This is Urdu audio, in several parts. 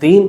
3,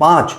5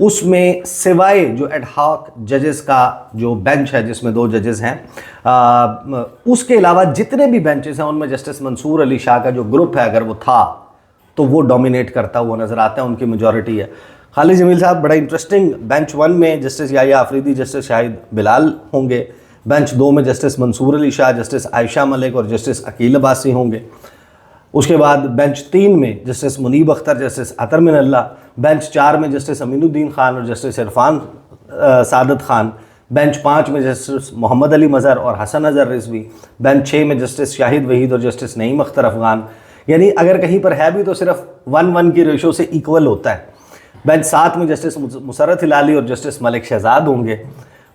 اس میں سوائے جو ایڈ ہاک ججز کا جو بینچ ہے جس میں 2 ججز ہیں، اس کے علاوہ جتنے بھی بینچز ہیں ان میں جسٹس منصور علی شاہ کا جو گروپ ہے اگر وہ تھا تو وہ ڈومینیٹ کرتا ہوا نظر آتا ہے، ان کی میجورٹی ہے۔ خالد جمیل صاحب بڑا انٹرسٹنگ، بینچ 1 میں جسٹس یحییٰ آفریدی، جسٹس شاہد بلال ہوں گے، بینچ 2 میں جسٹس منصور علی شاہ، جسٹس عائشہ ملک اور جسٹس عقیل عباسی ہوں گے۔ اس کے بعد بینچ 3 میں جسٹس منیب اختر، جسٹس عطر من اللہ، بینچ 4 میں جسٹس امین الدین خان اور جسٹس عرفان سعادت خان، بینچ 5 میں جسٹس محمد علی مظہر اور حسن اظہر رضوی، بینچ 6 میں جسٹس شاہد وحید اور جسٹس نعیم اختر افغان، یعنی اگر کہیں پر ہے بھی تو صرف 1-1 کی ریشو سے ایکول ہوتا ہے۔ بینچ 7 میں جسٹس مسرت ہلالی اور جسٹس ملک شہزاد ہوں گے،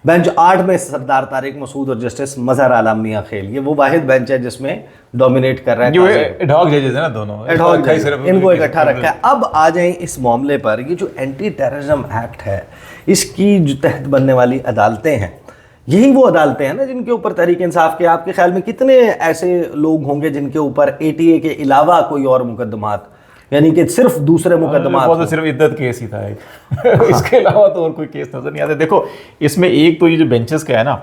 بینچ 8 میں سردار طارق مسعود اور جسٹس مظہر عالم میاں خیل۔ یہ وہ واحد بینچ ہے جس میں ڈومینیٹ کر رہا ہے جو ایڈ ہاک ججز ہیں نا دونوں، ان کو اکٹھا رکھا ہے۔ اب آ جائیں اس معاملے پر، یہ جو اینٹی ٹیررزم ایکٹ ہے اس کی جو تحت بننے والی عدالتیں ہیں، یہی وہ عدالتیں ہیں نا جن کے اوپر تحریک انصاف کے آپ کے خیال میں کتنے ایسے لوگ ہوں گے جن کے اوپر ATA کے علاوہ کوئی اور مقدمات، یعنی کہ صرف دوسرے مقدمات؟ وہ تو صرف عدت کیس ہی تھا ایک، اس کے علاوہ تو اور کوئی کیس نظر نہیں آتے۔ دیکھو اس میں ایک تو یہ جو بینچز کا ہے نا،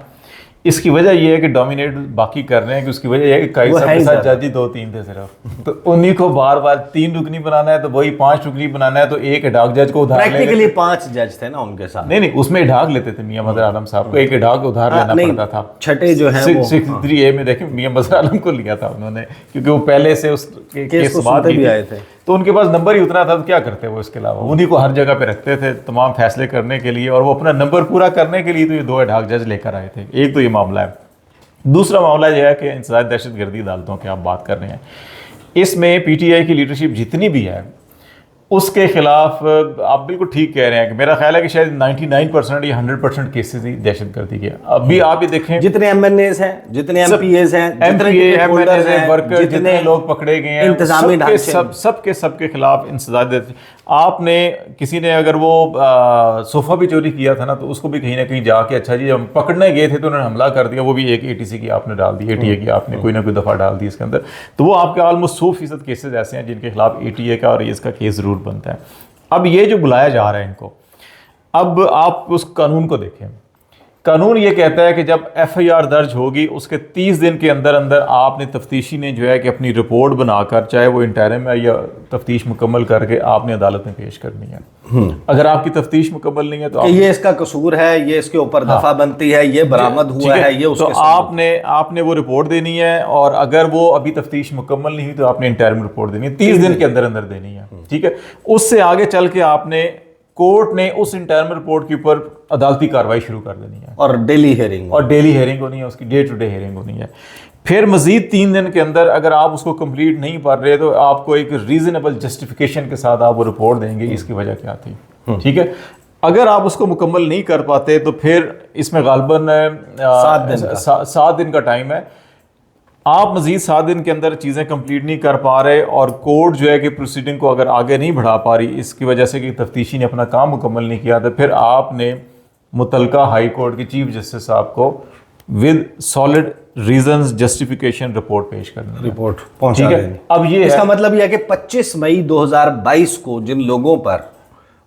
اس کی وجہ یہ ہے کہ ڈومینیٹ باقی کر رہے ہیں کہ اس کی وجہ یہ ہے کہ قائد صاحب کے ساتھ جج ہی 2-3 تھے صرف، تو انہی کو بار بار 3 رکنی بنانا ہے تو وہی 5 رکنی بنانا ہے، تو ایک اڈاک جج کو ادھار لے، پریکٹیکلی 5 جج تھے نا ان کے ساتھ۔ نہیں اس میں اڈاک لیتے تھے، میاں مظہر عالم صاحب کو ایک اڈاک ادھار لینا پڑتا تھا۔ چھٹے جو ہیں وہ 63A میں دیکھیں میاں مظہر عالم کو لیا تھا انہوں نے، کیونکہ وہ پہلے سے اس کیس بعد بھی آئے تھے، تو ان کے پاس نمبر ہی اتنا تھا، تو کیا کرتے وہ اس کے علاوہ انہی کو ہر جگہ پہ رکھتے تھے تمام فیصلے کرنے کے لیے، اور وہ اپنا نمبر پورا کرنے کے لیے تو یہ 2 اڈاک جج لے کر آئے تھے۔ ایک تو یہ معاملہ ہے۔ دوسرا معاملہ یہ ہے کہ انسداد دہشت گردی عدالتوں کی آپ بات کر رہے ہیں، اس میں PTI کی لیڈرشپ جتنی بھی ہے اس کے خلاف آپ بالکل ٹھیک کہہ رہے ہیں کہ میرا خیال ہے کہ شاید 99% یا 100% کیسز ہی دہشت گردی کے۔ ابھی آپ یہ دیکھیں جتنے MNAs ہیں، جتنے MPAs ہیں، MPAs ہیں، ورکر جتنے لوگ پکڑے گئے ہیں، انتظامی سب کے خلاف انسداد۔ آپ نے کسی نے اگر وہ صوفہ بھی چوری کیا تھا نا تو اس کو بھی کہیں نہ کہیں جا کے اچھا جی ہم پکڑنے گئے تھے تو انہوں نے حملہ کر دیا، وہ بھی ایک ATC کی آپ نے ڈال دی، ATA کی آپ نے کوئی نہ کوئی دفعہ ڈال دی اس کے اندر، تو وہ آپ کے آلموسٹ 100% کیسز ایسے ہیں جن کے خلاف ATA کا اور اس کا کیس ضرور بنتا ہے۔ اب یہ جو بلایا جا رہا ہے ان کو، اب آپ اس قانون کو دیکھیں، قانون یہ کہتا ہے کہ جب FIR درج ہوگی اس کے 30 دن کے اندر اندر آپ نے تفتیشی نے جو ہے کہ اپنی رپورٹ بنا کر، چاہے وہ انٹرم ہے یا تفتیش مکمل کر کے آپ نے عدالت میں پیش کرنی ہے۔ اگر آپ کی تفتیش مکمل نہیں ہے تو یہ اس کا قصور ہے، یہ اس کے اوپر دفعہ بنتی ہے، یہ برآمد ہوا ہے، یہ اس کے تو آپ نے وہ رپورٹ دینی ہے، اور اگر وہ ابھی تفتیش مکمل نہیں ہوئی تو آپ نے انٹرم رپورٹ دینی ہے، 30 دن کے اندر اندر دینی ہے، ٹھیک ہے۔ اس سے آگے چل کے آپ نے کورٹ نے اس انٹرم رپورٹ کے اوپر عدالتی کارروائی شروع کر دینی ہے، اور ڈیلی ہیئرنگ ہونی ہے، اس کی ڈے ٹو ڈے ہیئرنگ ہونی ہے۔ پھر مزید 3 دن کے اندر اگر آپ اس کو کمپلیٹ نہیں پڑھ رہے تو آپ کو ایک ریزنیبل جسٹیفیکیشن کے ساتھ آپ وہ رپورٹ دیں گے اس کی وجہ کیا تھی، ٹھیک ہے۔ اگر آپ اس کو مکمل نہیں کر پاتے تو پھر اس میں غالباً 7 دن کا ٹائم ہے، آپ مزید 7 دن کے اندر چیزیں کمپلیٹ نہیں کر پا رہے اور کورٹ جو ہے کہ پروسیڈنگ کو اگر آگے نہیں بڑھا پا رہی اس کی وجہ سے کہ تفتیشی نے اپنا کام مکمل نہیں کیا، تو پھر آپ نے متعلقہ ہائی کورٹ کے چیف جسٹس صاحب کو with solid reasons justification report پیش کرنا، رپورٹ پہنچا دینی۔ اب یہ اس کا مطلب یہ ہے کہ 25 مئی 2022 کو جن لوگوں پر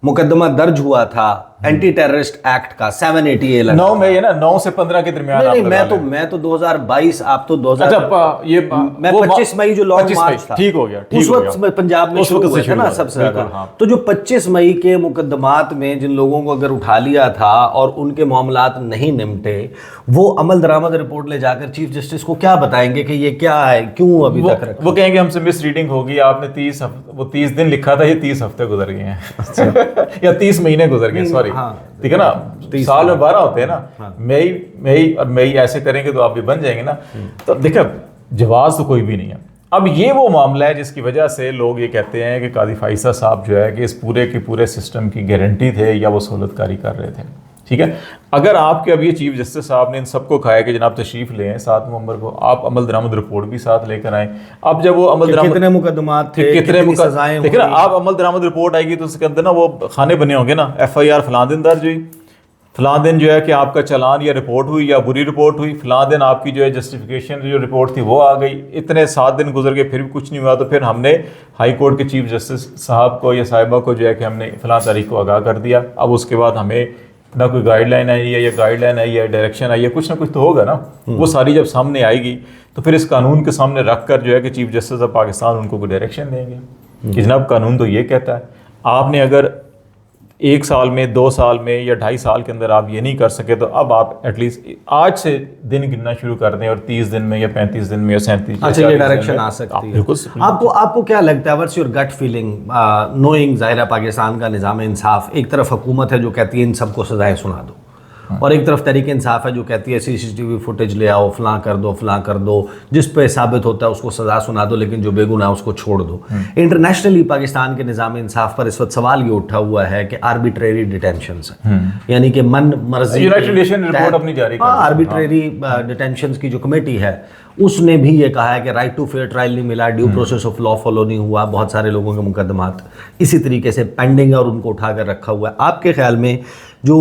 مقدمہ درج ہوا تھا اینٹی ٹیررسٹ ایکٹ کا 780A 9 میں، 9 سے 15 کے درمیان، میں تو 2022، آپ تو 25 مئی جو لانگ مارچ تھا ٹھیک ہو گیا، اس وقت پنجاب میں شروع ہوا تھا نا سب سے زیادہ، تو جو 25 مئی کے مقدمات میں جن لوگوں کو اگر اٹھا لیا تھا اور ان کے معاملات نہیں نمٹے، وہ عمل درآمد رپورٹ لے جا کر چیف جسٹس کو کیا بتائیں گے کہ یہ کیا ہے، کیوں ابھی تک رکھا؟ وہ کہیں گے ہم سے مس ریڈنگ ہوگی، آپ نے 30 دن لکھا تھا، یہ 30 ہفتے گزر گئے ہیں یا 30 مہینے گزر گئے، سوری، ٹھیک ہے نا، سال میں 12 ہوتے ہیں نا، مئی اور مئی ایسے کریں گے تو آپ بھی بن جائیں گے نا۔ تو دیکھیں جواز تو کوئی بھی نہیں ہے۔ اب یہ وہ معاملہ ہے جس کی وجہ سے لوگ یہ کہتے ہیں کہ قاضی فائزہ صاحب جو ہے کہ اس پورے کے پورے سسٹم کی گارنٹی تھے یا وہ سہولت کاری کر رہے تھے، ٹھیک ہے۔ اگر آپ کے اب یہ چیف جسٹس صاحب نے ان سب کو کھایا کہ جناب تشریف لیں 7 نومبر کو، آپ عمل درآمد رپورٹ بھی ساتھ لے کر آئیں، اب جب وہ عمل درآمد کتنے مقدمات تھے، کتنی سزائیں دیکھیں نا، آپ عمل درآمد رپورٹ آئے گی تو اس کے اندر نا وہ خانے بنے ہوں گے نا، FIR فلاں دن درج ہوئی، فلاں دن جو ہے کہ آپ کا چلان یا رپورٹ ہوئی یا بری رپورٹ ہوئی، فلاں دن آپ کی جو ہے جسٹیفیکیشن جو رپورٹ تھی وہ آ گئی، اتنے 7 دن گزر گئے پھر بھی کچھ نہیں ہوا، تو پھر ہم نے ہائی کورٹ کے چیف جسٹس صاحب کو یا صاحبہ کو جو ہے کہ ہم نے فلاں تاریخ کو آگاہ کر دیا. اب اس کے بعد ہمیں نہ کوئی گائیڈ لائن آئی ہے یا گائیڈ لائن آئی ہے، ڈائریکشن آئی ہے، کچھ نہ کچھ تو ہوگا نا. وہ ساری جب سامنے آئے گی تو پھر اس قانون کے سامنے رکھ کر جو ہے کہ چیف جسٹس آف پاکستان ان کو کوئی ڈائریکشن دیں گے کہ جناب قانون تو یہ کہتا ہے، آپ نے اگر 1 سال میں 2 سال میں یا 2.5 سال کے اندر آپ یہ نہیں کر سکے تو اب آپ ایٹ لیسٹ آج سے دن گننا شروع کر دیں اور 30 دن میں یا 35 دن میں یا 37. اچھا یہ ڈائریکشن آ سکتی ہے. آپ کو کیا لگتا ہے، what's your gut feeling knowing ظاہر ہے پاکستان کا نظام انصاف، ایک طرف حکومت ہے جو کہتی ہے ان سب کو سزائیں سنا دو، اور ایک طرف تحریک انصاف ہے جو کہتی ہے CCTV فوٹیج لے آؤ، فلاں کر دو، جس پہ ثابت ہوتا ہے اس کو سزا سنا دو لیکن جو بے گناہ اس کو چھوڑ دو. انٹرنیشنلی پاکستان کے نظام انصاف پر اس وقت سوال یہ اٹھا ہوا ہے کہ آربیٹریری ڈیٹینشنز ہیں، یعنی کہ من مرضی آربیٹریری ڈیٹینشنز کی جو کمیٹی ہے اس نے بھی یہ کہا ہے کہ رائٹ ٹو فیئر ٹرائل نہیں ملا، due process of law follow نہیں ہوا، بہت سارے لوگوں کے مقدمات اسی طریقے سے پینڈنگ ہے اور ان کو اٹھا کر رکھا ہوا ہے. آپ کے خیال میں جو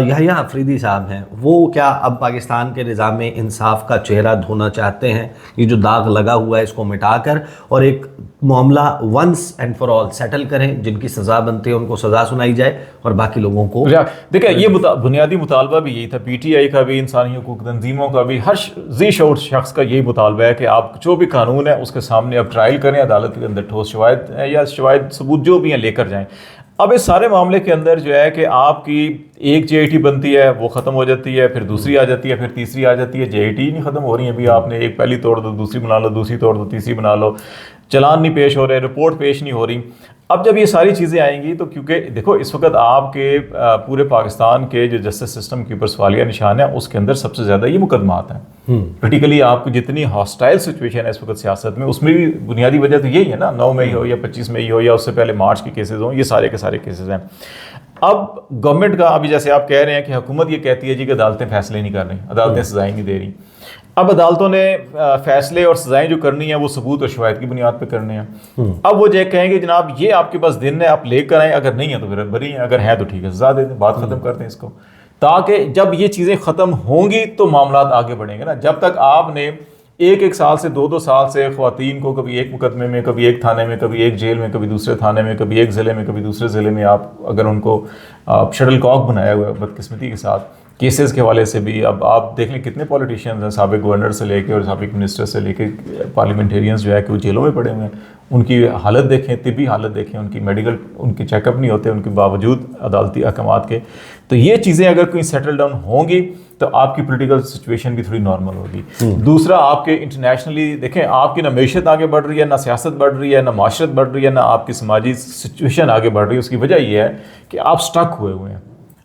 یحییٰ آفریدی صاحب ہیں وہ کیا اب پاکستان کے نظام انصاف کا چہرہ دھونا چاہتے ہیں، یہ جو داغ لگا ہوا ہے اس کو مٹا کر، اور ایک معاملہ once and for all settle کریں، جن کی سزا بنتی ہے ان کو سزا سنائی جائے اور باقی لوگوں کو؟ دیکھیں یہ بنیادی مطالبہ بھی یہی تھا، PTI کا بھی، انسانی حقوق تنظیموں کا بھی، ہر ذی شعور شخص کا یہی مطالبہ ہے کہ آپ جو بھی قانون ہے اس کے سامنے اب ٹرائل کریں، عدالت کے اندر ٹھوس شواہد یا شواہد ثبوت جو بھی ہیں لے کر جائیں. اب اس سارے معاملے کے اندر جو ہے کہ آپ کی ایک JIT بنتی ہے وہ ختم ہو جاتی ہے، پھر دوسری آ جاتی ہے، پھر تیسری آ جاتی ہے. JIT ہی نہیں ختم ہو رہی ہیں، ابھی آپ نے ایک پہلی توڑ دو، دوسری بنا لو، دوسری توڑ دو، تیسری بنا لو، چلان نہیں پیش ہو رہے، رپورٹ پیش نہیں ہو رہی. اب جب یہ ساری چیزیں آئیں گی تو کیونکہ دیکھو اس وقت آپ کے پورے پاکستان کے جو جسٹس سسٹم کے اوپر سوالیہ نشان ہے اس کے اندر سب سے زیادہ یہ مقدمات ہیں. پرٹیکلی آپ کی جتنی ہاسٹائل سچویشن ہے اس وقت سیاست میں، اس میں بھی بنیادی وجہ تو یہی ہے نا، 9 مئی ہو یا 25 مئی ہو یا اس سے پہلے مارچ کے کیسز ہوں، یہ سارے کے سارے کیسز ہیں. اب گورنمنٹ کا ابھی جیسے آپ کہہ رہے ہیں کہ حکومت یہ کہتی ہے جی کہ عدالتیں فیصلے نہیں کر رہی، عدالتیں سزائیں نہیں دے رہی. اب عدالتوں نے فیصلے اور سزائیں جو کرنی ہیں وہ ثبوت اور شواہد کی بنیاد پہ کرنے ہیں. اب وہ جو کہیں گے جناب یہ آپ کے پاس دن ہے، آپ لے کر آئیں، اگر نہیں ہے تو پھر بری ہیں، اگر ہیں تو ٹھیک ہے سزا دے دیں، بات ختم کر دیں اس کو. تاکہ جب یہ چیزیں ختم ہوں گی تو معاملات آگے بڑھیں گے نا. جب تک آپ نے ایک سال سے 2 سال سے خواتین کو کبھی ایک مقدمے میں، کبھی ایک تھانے میں، کبھی ایک جیل میں، کبھی دوسرے تھانے میں، کبھی ایک ضلع میں، کبھی دوسرے ضلع میں، آپ اگر ان کو شٹل کاک بنایا ہوا ہے بدقسمتی کے ساتھ کیسز کے حوالے سے بھی. اب آپ دیکھ لیں کتنے پولیٹیشینز ہیں، سابق گورنر سے لے کے اور سابق منسٹر سے لے کے پارلیمنٹیرینز جو ہے کہ وہ جیلوں میں پڑے ہوئے ہیں. ان کی حالت دیکھیں، طبی حالت دیکھیں، ان کی میڈیکل ان کے چیک اپ نہیں ہوتے ان کے باوجود عدالتی احکامات کے. تو یہ چیزیں اگر کوئی سیٹل ڈاؤن ہوں گی تو آپ کی پولیٹیکل سچویشن بھی تھوڑی نارمل ہوگی. دوسرا آپ کے انٹرنیشنلی دیکھیں آپ کی نہ معیشت آگے بڑھ رہی ہے، نہ سیاست بڑھ رہی ہے، نہ معاشرت بڑھ رہی ہے، نہ آپ کی سماجی سچویشن آگے بڑھ رہی ہے. اس کی وجہ یہ ہے کہ آپ سٹک ہوئے ہیں،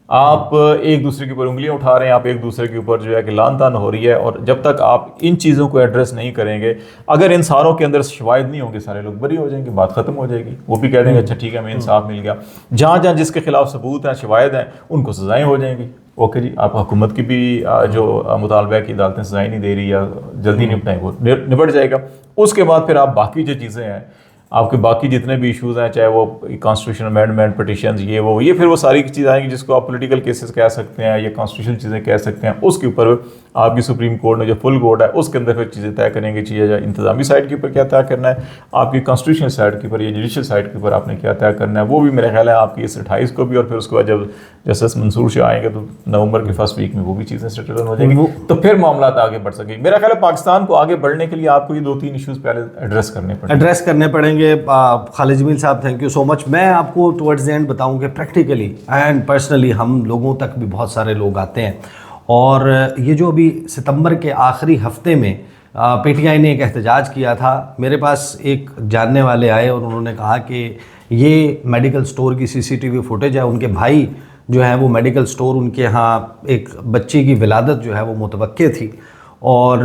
آپ ایک دوسرے کے اوپر انگلیاں اٹھا رہے ہیں، آپ ایک دوسرے کے اوپر جو ہے کہ لان تان ہو رہی ہے. اور جب تک آپ ان چیزوں کو ایڈریس نہیں کریں گے، اگر ان ساروں کے اندر شواہد نہیں ہوں گے سارے لوگ بری ہو جائیں گے، بات ختم ہو جائے گی. وہ بھی کہہ دیں گے اچھا ٹھیک ہے ہمیں انصاف مل گیا. جہاں جہاں جس کے خلاف ثبوت ہیں، شواہد ہیں، ان کو سزائیں ہو جائیں گی. اوکے جی، آپ حکومت کی بھی جو مطالبہ ہے کہ عدالتیں سزائیں نہیں دے رہی یا جلدی نپٹائیں، وہ نپٹ جائے گا. اس کے بعد پھر آپ باقی جو چیزیں ہیں، آپ کے باقی جتنے بھی ایشوز ہیں، چاہے وہ کانسٹیٹیوشن امینڈمنٹ پٹیشنز، یہ پھر وہ ساری چیزیں آئیں گی جس کو آپ پولیٹیکل کیسز کہہ سکتے ہیں یا کانسٹیٹیوشن چیزیں کہہ سکتے ہیں. اس کے اوپر آپ کی سپریم کورٹ نے جو فل کورٹ ہے اس کے اندر پھر چیزیں طے کریں گے. چیزیں انتظامی سائڈ کے اوپر کیا طے کرنا ہے، آپ کی کانسٹیٹیوشنل سائڈ کے اوپر یا جوڈیشل سائڈ کے اوپر آپ نے کیا طے کرنا ہے، وہ بھی میرا خیال ہے آپ کی اس 28 کو بھی. اور پھر اس کے بعد جب جسٹس منصور شاہ آئیں گے تو نومبر کے فرسٹ ویک میں وہ بھی چیزیں سیٹل ہو جائیں گی. تو پھر معاملات آگے بڑھ سکیں گے. میرا خیال ہے پاکستان کو آگے بڑھنے کے لیے آپ کو یہ 2-3 ایشوز پہلے ایڈریس کرنے پڑیں گے. خالد جمیل صاحب تھینک یو سو مچ. میں آپ کو ٹورڈز اینڈ بتاؤں کہ پریکٹیکلی اینڈ پرسنلی ہم لوگوں تک بھی بہت سارے لوگ آتے ہیں، اور یہ جو ابھی ستمبر کے آخری ہفتے میں PTI نے ایک احتجاج کیا تھا، میرے پاس ایک جاننے والے آئے اور انہوں نے کہا کہ یہ میڈیکل سٹور کی CCTV فوٹیج ہے. ان کے بھائی جو ہے وہ میڈیکل سٹور، ان کے ہاں ایک بچے کی ولادت جو ہے وہ متوقع تھی، اور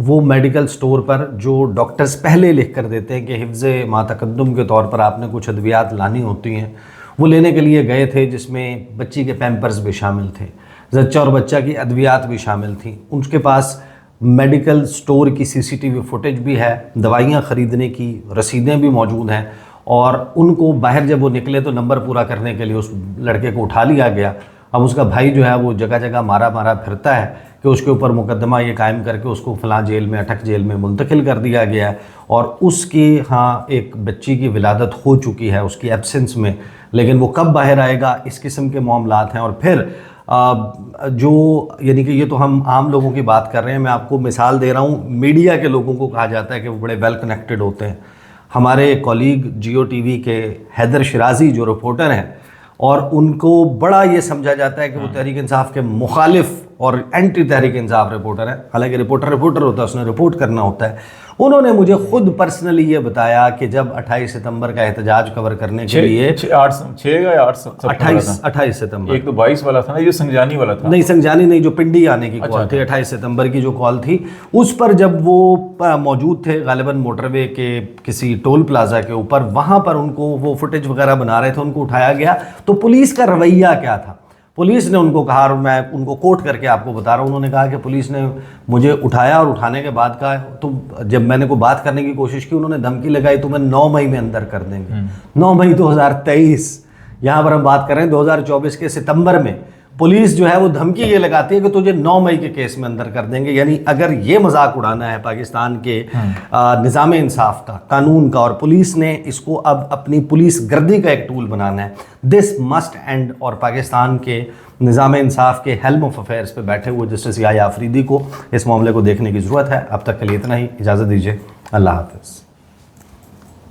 وہ میڈیکل سٹور پر جو ڈاکٹرز پہلے لکھ کر دیتے ہیں کہ حفظ ما تقدم کے طور پر آپ نے کچھ ادویات لانی ہوتی ہیں، وہ لینے کے لیے گئے تھے، جس میں بچی کے پیمپرز بھی شامل تھے، زچہ اور بچہ کی ادویات بھی شامل تھیں. ان کے پاس میڈیکل سٹور کی CCTV فوٹیج بھی ہے، دوائیاں خریدنے کی رسیدیں بھی موجود ہیں، اور ان کو باہر جب وہ نکلے تو نمبر پورا کرنے کے لیے اس لڑکے کو اٹھا لیا گیا. اب اس کا بھائی جو ہے وہ جگہ جگہ مارا پھرتا ہے کہ اس کے اوپر مقدمہ یہ قائم کر کے اس کو فلاں جیل میں اٹک جیل میں منتقل کر دیا گیا ہے، اور اس کی ہاں ایک بچی کی ولادت ہو چکی ہے اس کی ایبسنس میں، لیکن وہ کب باہر آئے گا، اس قسم کے معاملات ہیں۔ اور پھر جو یعنی کہ یہ تو ہم عام لوگوں کی بات کر رہے ہیں، میں آپ کو مثال دے رہا ہوں، میڈیا کے لوگوں کو کہا جاتا ہے کہ وہ بڑے ویل کنیکٹڈ ہوتے ہیں۔ ہمارے کولیگ جیو ٹی وی کے حیدر شرازی جو رپورٹر ہیں، اور ان کو بڑا یہ سمجھا جاتا ہے کہ وہ تحریک انصاف کے مخالف اور اینٹی تحریک انصاف رپورٹر ہیں، حالانکہ رپورٹر ہوتا ہے، اس نے رپورٹ کرنا ہوتا ہے۔ انہوں نے مجھے خود پرسنلی یہ بتایا کہ جب 28 ستمبر کا احتجاج کور کرنے کے لیے 28 ستمبر، ایک تو 22 والا تھا نا، یہ سنجانی والا تھا، نہیں سنجانی نہیں، جو پنڈی آنے کی کال تھی 28 ستمبر کی جو کال تھی، اس پر جب وہ موجود تھے غالباً موٹر وے کے کسی ٹول پلازا کے اوپر، وہاں پر ان کو وہ فوٹیج وغیرہ بنا رہے تھے، ان کو اٹھایا گیا۔ تو پولیس کا رویہ کیا تھا؟ پولیس نے ان کو کہا، اور میں ان کو کوٹ کر کے آپ کو بتا رہا ہوں، انہوں نے کہا کہ پولیس نے مجھے اٹھایا اور اٹھانے کے بعد کہا، تو جب میں نے کوئی بات کرنے کی کوشش کی، انہوں نے دھمکی لگائی تمہیں 9 مئی میں اندر کر دیں گے۔ 9 مئی 2023، یہاں پر ہم بات کر رہے ہیں 2024 کے ستمبر میں، پولیس جو ہے وہ دھمکی یہ لگاتی ہے کہ تجھے 9 مئی کے کیس میں اندر کر دیں گے۔ یعنی اگر یہ مذاق اڑانا ہے پاکستان کے نظام انصاف کا، قانون کا، اور پولیس نے اس کو اب اپنی پولیس گردی کا ایک ٹول بنانا ہے، دس مسٹ اینڈ۔ اور پاکستان کے نظام انصاف کے ہیلم آف افیئرس پہ بیٹھے ہوئے جسٹس یحییٰ آفریدی کو اس معاملے کو دیکھنے کی ضرورت ہے۔ اب تک کے لیے اتنا ہی، اجازت دیجیے، اللہ حافظ۔